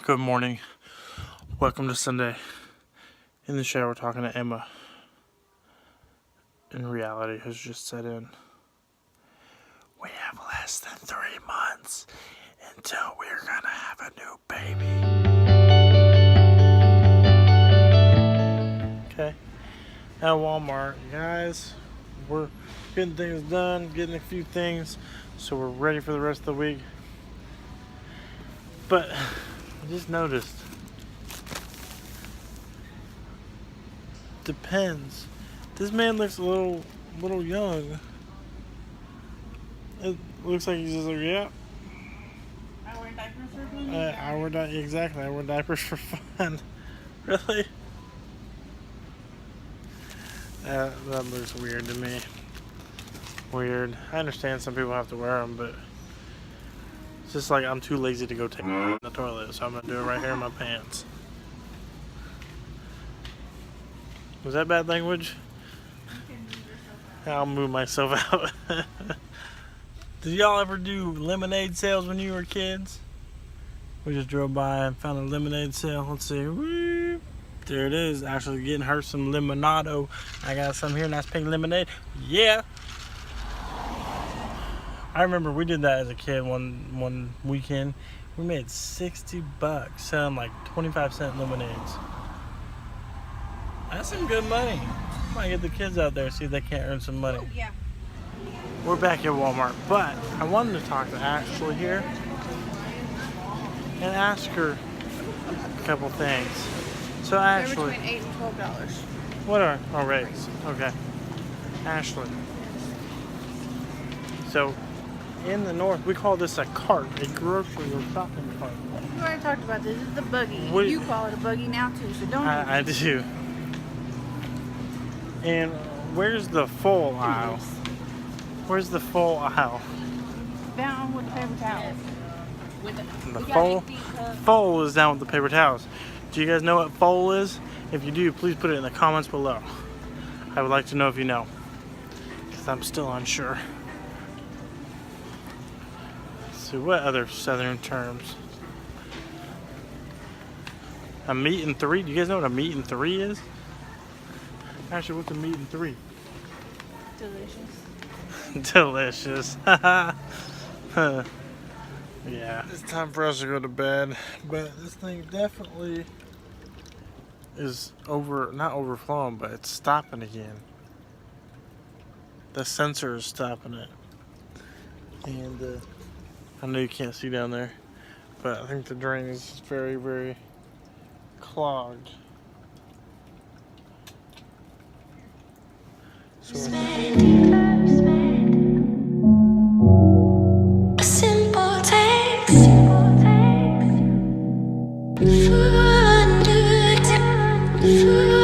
Good morning. Welcome to Sunday. In the shower talking to Emma. And reality has just set in. We have less than 3 months until we're gonna have a new baby. Okay. At Walmart, guys, we're getting things done, getting a few things, so we're ready for the rest of the week. But I just noticed. Depends. This man looks a little young. It looks like he's just like, yeah. I wear diapers for fun. Exactly. I wear diapers for fun. Really? That looks weird to me. Weird. I understand some people have to wear them, but it's just like I'm too lazy to go take in the toilet, so I'm gonna do it right here in my pants. Was that bad language? I'll move myself out. Did y'all ever do lemonade sales when you were kids? We just drove by and found a lemonade sale. Let's see. Woo. There it is. Actually getting her some limonado. I got some here, nice pink lemonade. Yeah. I remember we did that as a kid one weekend. We made $60 selling like 25-cent lemonades. That's some good money. Might get the kids out there, see if they can't earn some money. Oh, yeah. We're back at Walmart, but I wanted to talk to Ashley here and ask her a couple things. So They're Ashley, between $8 and $12. what are our rates? Okay, Ashley. So in the north, we call this a cart, a grocery or shopping cart. We already talked about this. This is the buggy. What- You call it a buggy now too, so don't. I do. And where's the full aisle? Where's the full aisle? Down with paper towels. The full is down with the paper towels. Do you guys know what full is? If you do, please put it in the comments below. I would like to know if you know, because I'm still unsure. So what other southern terms? A meat and three? Do you guys know what a meat and three is? Actually, what's a meat and three? Delicious. Delicious. Yeah. It's time for us to go to bed, but this thing definitely is not overflowing, but it's stopping again. The sensor is stopping it. And I know you can't see down there, but I think the drain is very, very clogged. So Food,